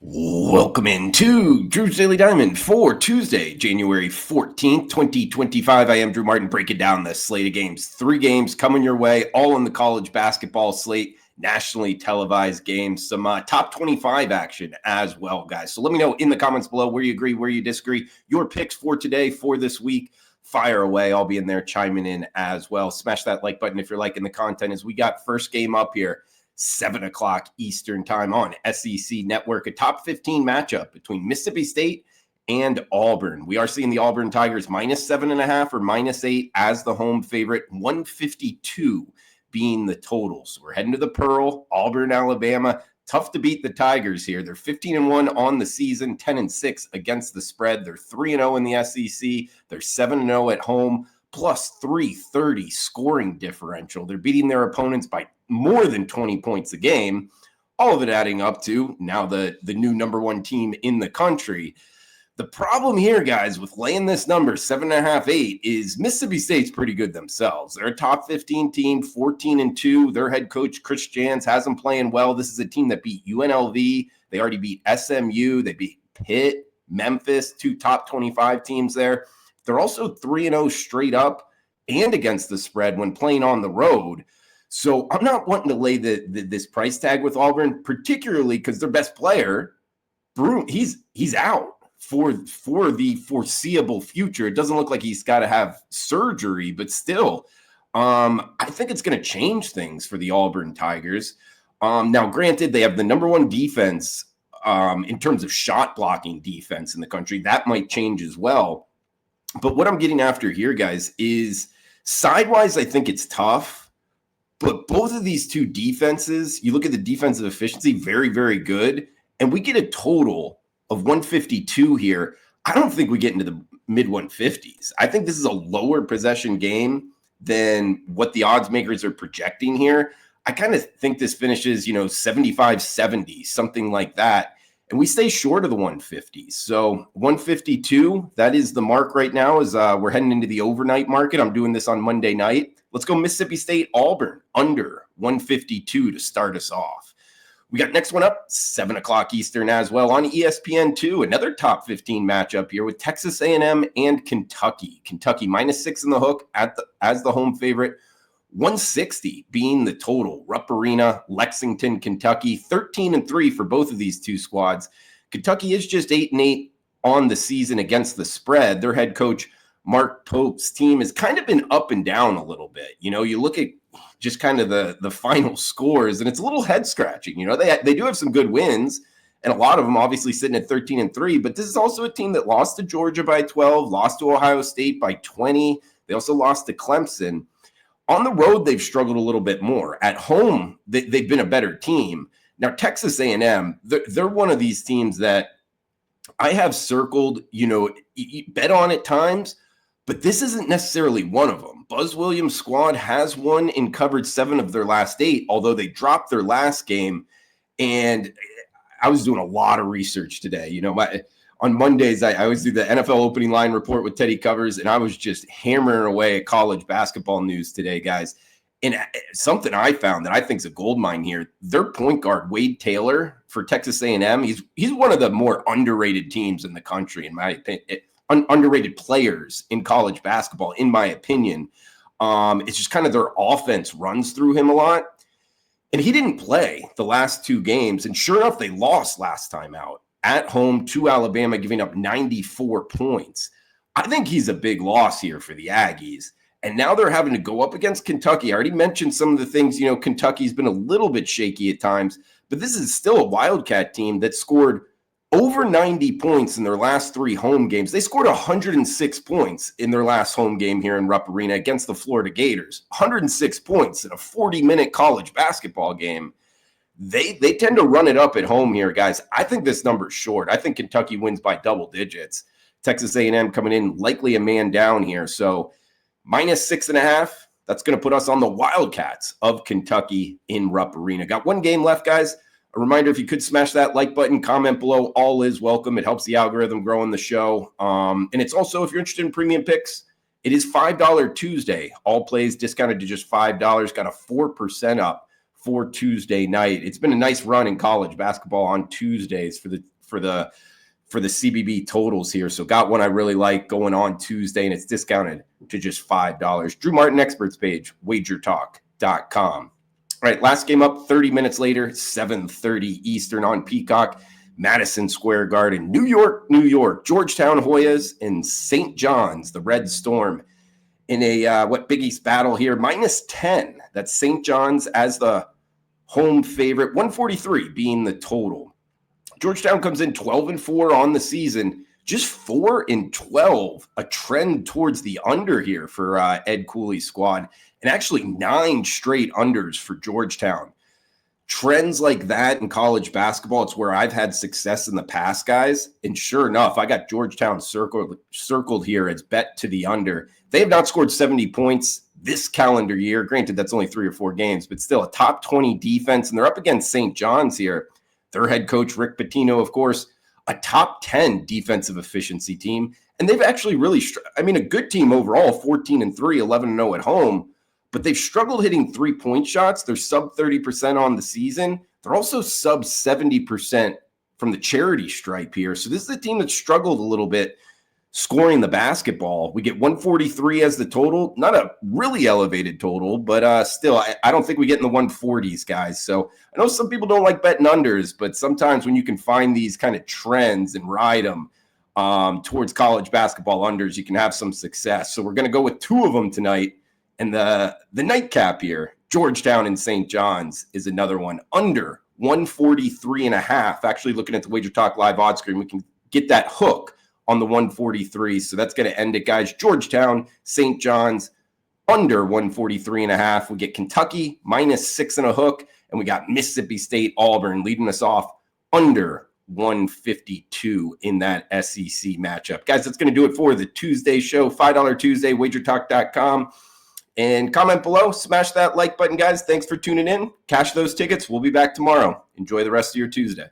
Welcome into Drew's Daily Diamond for Tuesday, January 14th, 2025. I am Drew Martin, breaking down the slate of games. 3 games coming your way, all in the college basketball slate, nationally televised games, some top 25 action as well, guys. So let me know in the comments below where you agree, where you disagree, your picks for today, for this week. Fire away. I'll be in there chiming in as well. Smash that like button if you're liking the content as we got first game up here. 7 o'clock Eastern time on SEC Network, a top 15 matchup between Mississippi State and Auburn. We are seeing the Auburn Tigers -7.5 or -8 as the home favorite, 152 being the total. So we're heading to the Pearl, Auburn, Alabama. Tough to beat the Tigers here. They're 15-1 on the season, 10-6 against the spread. They're 3-0 in the SEC. They're 7-0 at home. Plus 330 scoring differential. They're beating their opponents by more than 20 points a game, all of it adding up to now the new number one team in the country. The problem here, guys, with laying this number, 7.5, 8, is Mississippi State's pretty good themselves. They're a top 15 team, 14-2. Their head coach, Chris Jans, has them playing well. This is a team that beat UNLV. They already beat SMU. They beat Pitt, Memphis, 2 top 25 teams there. They're also 3-0 straight up and against the spread when playing on the road. So I'm not wanting to lay this price tag with Auburn, particularly because their best player, Broom, he's out for the foreseeable future. It doesn't look like he's got to have surgery, but still, I think it's going to change things for the Auburn Tigers. Now, granted, they have the number one defense in terms of shot blocking defense in the country. That might change as well. But what I'm getting after here, guys, is sidewise, I think it's tough. But both of these two defenses, you look at the defensive efficiency, very, very good. And we get a total of 152 here. I don't think we get into the mid 150s. I think this is a lower possession game than what the odds makers are projecting here. I kind of think this finishes, 75-70, something like that. And we stay short of the 150s. So 152, that is the mark right now as we're heading into the overnight market. I'm doing this on Monday night. Let's go Mississippi State, Auburn, under 152 to start us off. We got next one up, 7 o'clock Eastern as well on ESPN2. Another top 15 matchup here with Texas A&M and Kentucky. Kentucky -6 in the hook as the home favorite. 160 being the total. Rupp Arena, Lexington, Kentucky, 13-3 for both of these two squads. Kentucky is just 8-8 on the season against the spread. Their head coach, Mark Pope's team, has kind of been up and down a little bit. You look at just kind of the final scores, and it's a little head scratching. They do have some good wins, and a lot of them obviously sitting at 13-3, but this is also a team that lost to Georgia by 12, lost to Ohio State by 20. They also lost to Clemson. On the road, they've struggled a little bit more. At home, they've been a better team. Now, Texas A&M, they're one of these teams that I have circled, bet on at times, but this isn't necessarily one of them. Buzz Williams' squad has won and covered 7 of their last 8, although they dropped their last game. And I was doing a lot of research today. On Mondays, I always do the NFL opening line report with Teddy Covers, and I was just hammering away at college basketball news today, guys. And something I found that I think is a gold mine here, their point guard, Wade Taylor, for Texas A&M, he's one of the more underrated teams in the country, in my opinion, underrated players in college basketball, in my opinion. It's just kind of their offense runs through him a lot. And he didn't play the last 2 games, and sure enough, they lost last time out. At home to Alabama, giving up 94 points. I think he's a big loss here for the Aggies. And now they're having to go up against Kentucky. I already mentioned some of the things, Kentucky's been a little bit shaky at times, but this is still a Wildcat team that scored over 90 points in their last 3 home games. They scored 106 points in their last home game here in Rupp Arena against the Florida Gators. 106 points in a 40-minute college basketball game. They tend to run it up at home here, guys. I think this number's short. I think Kentucky wins by double digits. Texas A&M coming in likely a man down here. So -6.5, that's going to put us on the Wildcats of Kentucky in Rupp Arena. Got 1 game left, guys. A reminder, if you could smash that like button, comment below, all is welcome. It helps the algorithm grow in the show. And it's also, if you're interested in premium picks, it is $5 Tuesday. All plays discounted to just $5. Got a 4% up for Tuesday night. It's been a nice run in college basketball on Tuesdays for the CBB totals here. So got one I really like going on Tuesday, and it's discounted to just $5. Drew Martin Experts page, WagerTalk.com. All right, last game up 30 minutes later, 7:30 Eastern on Peacock, Madison Square Garden, New York, New York, Georgetown Hoyas, and St. John's, the Red Storm, in a Big East battle here, -10. That's St. John's as the home favorite, 143 being the total. Georgetown comes in 12-4 on the season, just 4-12, a trend towards the under here for Ed Cooley's squad, and actually 9 straight unders for Georgetown. Trends like that in college basketball, it's where I've had success in the past, guys. And sure enough, I got Georgetown circled here as bet to the under. They have not scored 70 points this calendar year. Granted, that's only 3 or 4 games, but still a top 20 defense. And they're up against St. John's here. Their head coach, Rick Pitino, of course, a top 10 defensive efficiency team. And they've actually really, a good team overall, 14-3, 11-0 at home. But they've struggled hitting 3-point shots. They're sub 30% on the season. They're also sub 70% from the charity stripe here. So this is a team that struggled a little bit scoring the basketball. We get 143 as the total. Not a really elevated total, but still, I don't think we get in the 140s, guys. So I know some people don't like betting unders, but sometimes when you can find these kind of trends and ride them towards college basketball unders, you can have some success. So we're going to go with 2 of them tonight. And the nightcap here, Georgetown and St. John's, is another one under 143.5. Actually, looking at the WagerTalk live odds screen, we can get that hook on the 143. So that's going to end it, guys. Georgetown, St. John's, under 143.5. We get Kentucky -6 and a hook, and we got Mississippi State, Auburn leading us off under 152 in that SEC matchup. Guys, that's going to do it for the Tuesday show. $5 Tuesday, WagerTalk.com. And comment below, smash that like button, guys. Thanks for tuning in. Cash those tickets. We'll be back tomorrow. Enjoy the rest of your Tuesday.